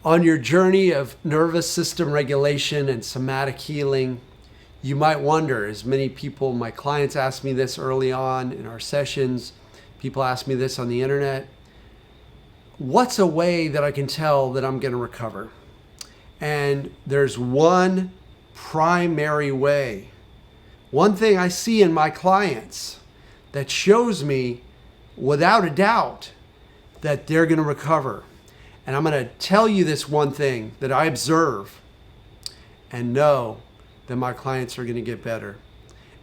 On your journey of nervous system regulation and somatic healing, you might wonder, as many people, my clients ask me this early on in our sessions, people ask me this on the internet, what's a way that I can tell that I'm going to recover? And there's one primary way. One thing I see in my clients that shows me without a doubt that they're going to recover. And I'm going to tell you this one thing that I observe and know that my clients are going to get better.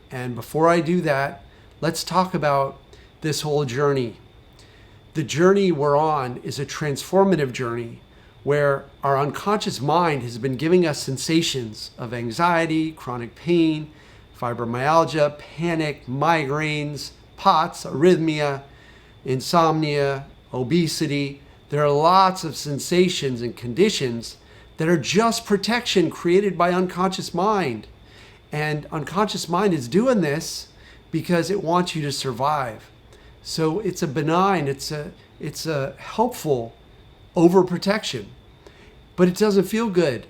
And before I do that, let's talk about this whole journey. The journey we're on is a transformative journey where our unconscious mind has been giving us sensations of anxiety, chronic pain, fibromyalgia, panic, migraines, POTS, arrhythmia, insomnia, obesity. There are lots of sensations and conditions that are just protection created by unconscious mind. And unconscious mind is doing this because it wants you to survive. So it's a benign, it's a helpful overprotection, but it doesn't feel good.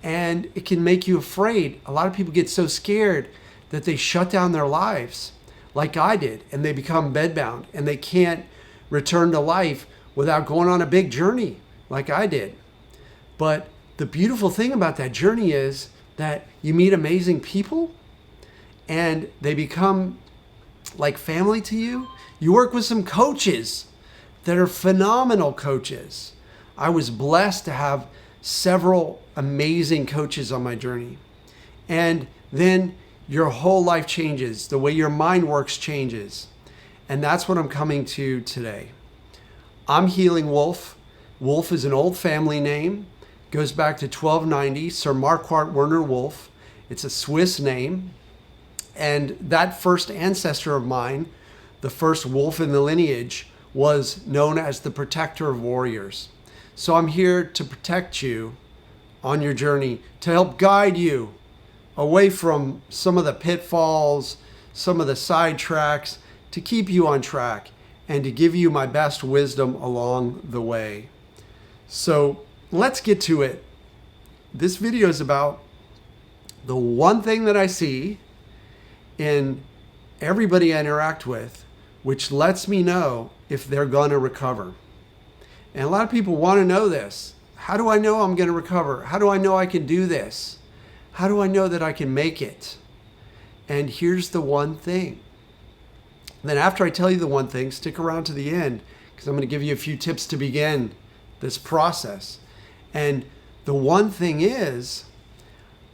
And it can make you afraid. A lot of people get so scared that they shut down their lives like I did, and they become bedbound and they can't return to life without going on a big journey like I did. But the beautiful thing about that journey is that you meet amazing people and they become like family to you. You work with some coaches that are phenomenal coaches. I was blessed to have several amazing coaches on my journey. And then your whole life changes. The way your mind works changes. And that's what I'm coming to today. I'm Healing Wolf. Wolf is an old family name. Goes back to 1290, Sir Marquardt Werner Wolf. It's a Swiss name. And that first ancestor of mine, the first wolf in the lineage, was known as the protector of warriors. So I'm here to protect you on your journey, to help guide you away from some of the pitfalls, some of the sidetracks, to keep you on track and to give you my best wisdom along the way. So let's get to it. This video is about the one thing that I see in everybody I interact with, which lets me know if they're going to recover. And a lot of people want to know this. How do I know I'm going to recover? How do I know I can do this? How do I know that I can make it? And here's the one thing. Then after I tell you the one thing, stick around to the end because I'm going to give you a few tips to begin this process. And the one thing is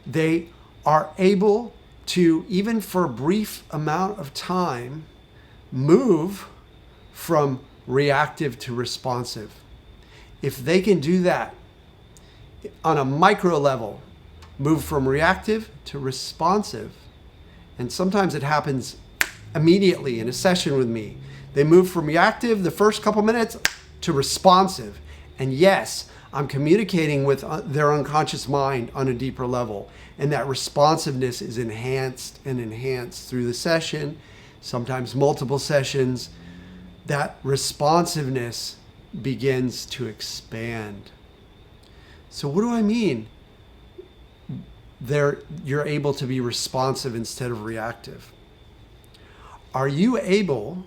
they are able to, even for a brief amount of time, move from reactive to responsive. If they can do that on a micro level, move from reactive to responsive, and sometimes it happens immediately in a session with me. They move from reactive the first couple minutes to responsive. And yes, I'm communicating with their unconscious mind on a deeper level. And that responsiveness is enhanced and enhanced through the session, sometimes multiple sessions. That responsiveness begins to expand. So what do I mean? You're able to be responsive instead of reactive. Are you able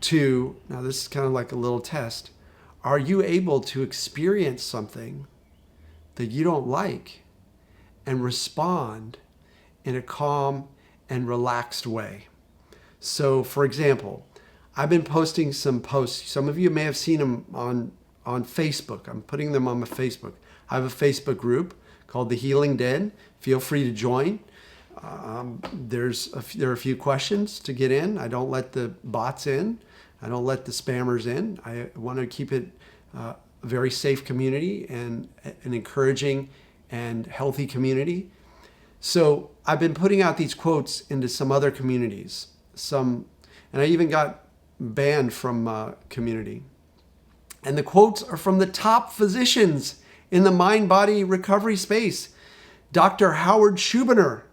to, now this is kind of like a little test, are you able to experience something that you don't like and respond in a calm and relaxed way? So for example, I've been posting some posts. Some of you may have seen them on Facebook. I'm putting them on my Facebook. I have a Facebook group called The Healing Den. Feel free to join. There are a few questions to get in. I don't let the bots in. I don't let the spammers in. I want to keep it a very safe community and an encouraging and healthy community. So I've been putting out these quotes into some other communities. And I even got banned from community. And the quotes are from the top physicians in the mind-body recovery space. Dr. Howard Schubiner,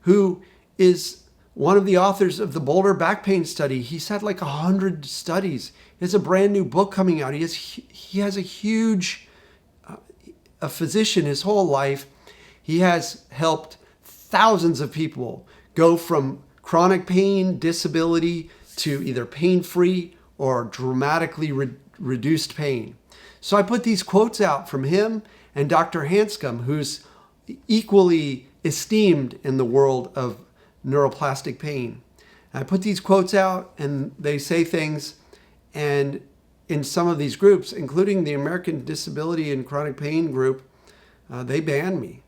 who is one of the authors of the Boulder back pain study. He's had like 100 studies. He has a brand new book coming out. He has a huge, a physician his whole life. He has helped thousands of people go from chronic pain, disability, to either pain-free or dramatically reduced pain. So I put these quotes out from him and Dr. Hanscom, who's equally esteemed in the world of neuroplastic pain. I put these quotes out and they say things, and in some of these groups, including the American Disability and Chronic Pain group, they banned me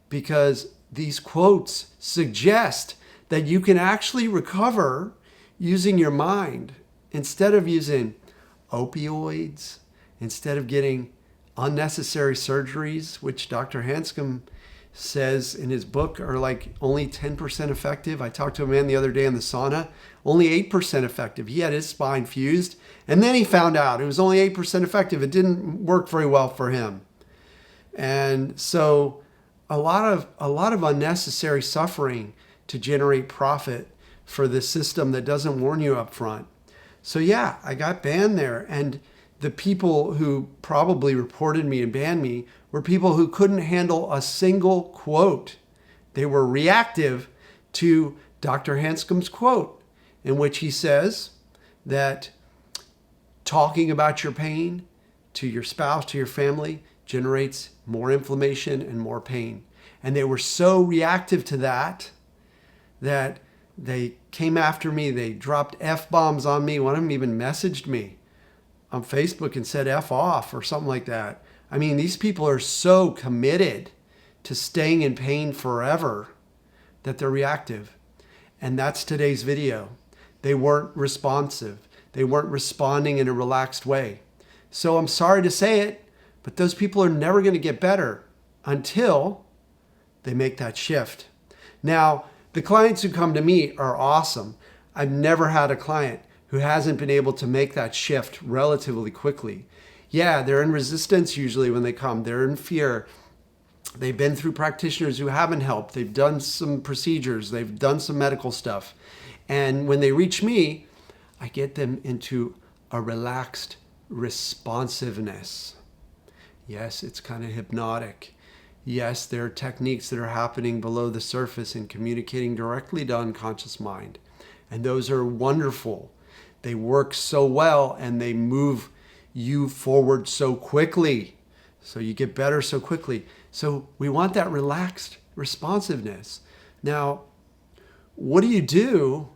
because these quotes suggest that you can actually recover using your mind instead of using opioids, instead of getting unnecessary surgeries, which Dr. Hanscom says in his book are like only 10% effective. I talked to a man the other day in the sauna, only 8% effective. He had his spine fused, and then he found out it was only 8% effective. It didn't work very well for him. And so a lot of unnecessary suffering to generate profit for this system that doesn't warn you up front. So yeah, I got banned there. And the people who probably reported me and banned me were people who couldn't handle a single quote. They were reactive to Dr. Hanscom's quote, in which he says that talking about your pain to your spouse, to your family, generates more inflammation and more pain. And they were so reactive to that they came after me. They dropped F-bombs on me. One of them even messaged me on Facebook and said F off or something like that. I mean, these people are so committed to staying in pain forever that they're reactive. And that's today's video. They weren't responsive. They weren't responding in a relaxed way. So I'm sorry to say it, but those people are never going to get better until they make that shift. Now, the clients who come to me are awesome. I've never had a client who hasn't been able to make that shift relatively quickly. Yeah, they're in resistance usually when they come. They're in fear. They've been through practitioners who haven't helped. They've done some procedures. They've done some medical stuff. And when they reach me, I get them into a relaxed responsiveness. Yes, it's kind of hypnotic. Yes, there are techniques that are happening below the surface and communicating directly to unconscious mind. And those are wonderful. They work so well and they move you forward so quickly. So you get better so quickly. So we want that relaxed responsiveness. Now, what do you do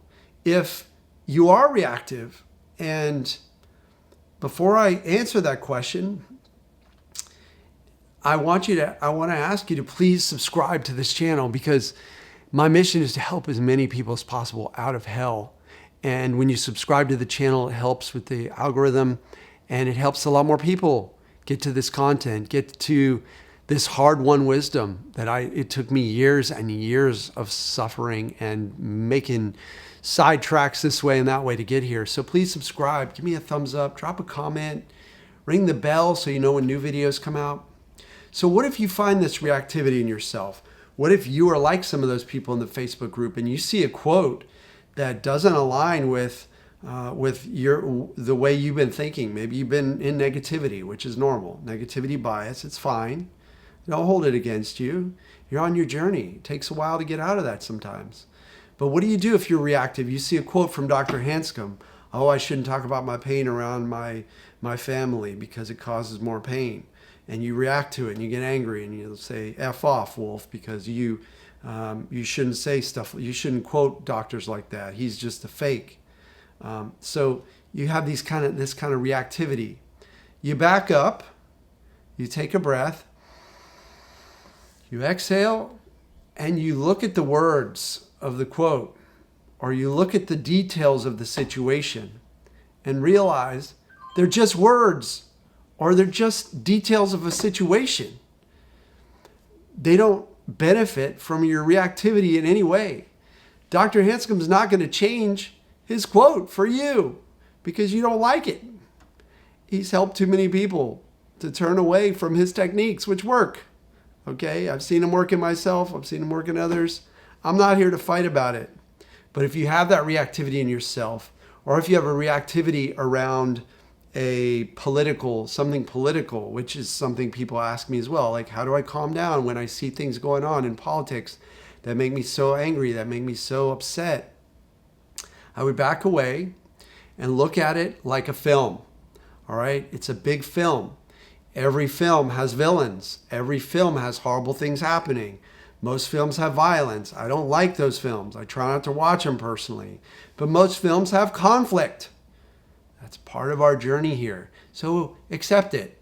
if you are reactive? And before I answer that question, I want to ask you to please subscribe to this channel, because my mission is to help as many people as possible out of hell. And when you subscribe to the channel, it helps with the algorithm, and it helps a lot more people get to this content, get to this hard-won wisdom that it took me years and years of suffering and making sidetracks this way and that way to get here. So please subscribe, give me a thumbs up, drop a comment, ring the bell so you know when new videos come out. So what if you find this reactivity in yourself? What if you are like some of those people in the Facebook group and you see a quote that doesn't align with the way you've been thinking? Maybe you've been in negativity, which is normal. Negativity bias, it's fine. Don't hold it against you. You're on your journey. It takes a while to get out of that sometimes. But what do you do if you're reactive? You see a quote from Dr. Hanscom. Oh, I shouldn't talk about my pain around my family because it causes more pain. And you react to it and you get angry and you'll say, F off, Wolf, because you shouldn't say stuff. You shouldn't quote doctors like that. He's just a fake. So you have this kind of reactivity. You back up, you take a breath, you exhale, and you look at the words of the quote, or you look at the details of the situation and realize they're just words, or they're just details of a situation. They don't benefit from your reactivity in any way. Dr. Hanscom's not going to change his quote for you because you don't like it. He's helped too many people to turn away from his techniques, which work. Okay, I've seen him work in myself. I've seen him work in others. I'm not here to fight about it. But if you have that reactivity in yourself, or if you have a reactivity around something political, which is something people ask me as well. Like, how do I calm down when I see things going on in politics that make me so angry, that make me so upset? I would back away and look at it like a film. All right? It's a big film. Every film has villains. Every film has horrible things happening. Most films have violence. I don't like those films. I try not to watch them personally. But most films have conflict. That's part of our journey here. So accept it.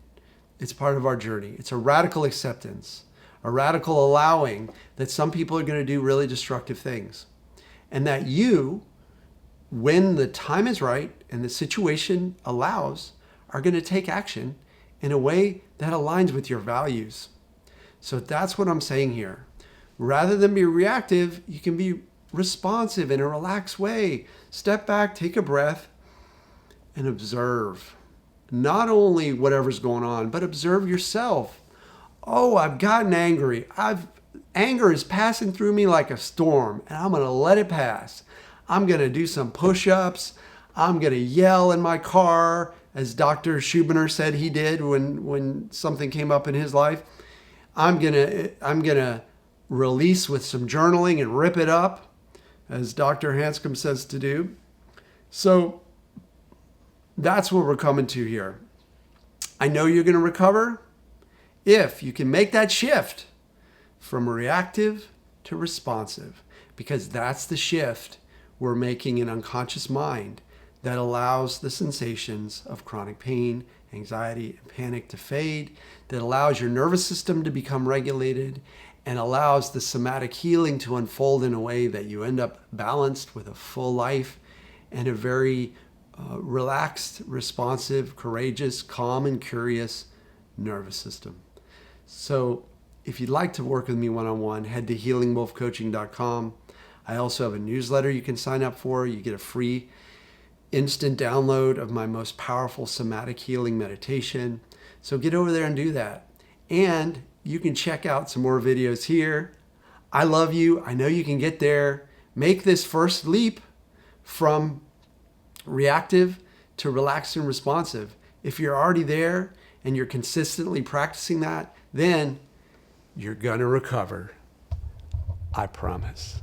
It's part of our journey. It's a radical acceptance, a radical allowing that some people are going to do really destructive things. And that you, when the time is right and the situation allows, are going to take action in a way that aligns with your values. So that's what I'm saying here. Rather than be reactive, you can be responsive in a relaxed way. Step back, take a breath, and observe. Not only whatever's going on, but observe yourself. Oh, I've gotten angry. Anger is passing through me like a storm, and I'm going to let it pass. I'm going to do some push-ups. I'm going to yell in my car, as Dr. Schubiner said he did when something came up in his life. I'm gonna release with some journaling and rip it up, as Dr. Hanscom says to do. So that's what we're coming to here. I know you're going to recover if you can make that shift from reactive to responsive, because that's the shift we're making in unconscious mind that allows the sensations of chronic pain, anxiety, and panic to fade, that allows your nervous system to become regulated, and allows the somatic healing to unfold in a way that you end up balanced with a full life and a very relaxed, responsive, courageous, calm, and curious nervous system. So if you'd like to work with me one-on-one, head to healingwolfcoaching.com. I also have a newsletter you can sign up for. You get a free instant download of my most powerful somatic healing meditation. So get over there and do that. And you can check out some more videos here. I love you. I know you can get there. Make this first leap from reactive to relaxed and responsive. If you're already there and you're consistently practicing that, then you're going to recover. I promise.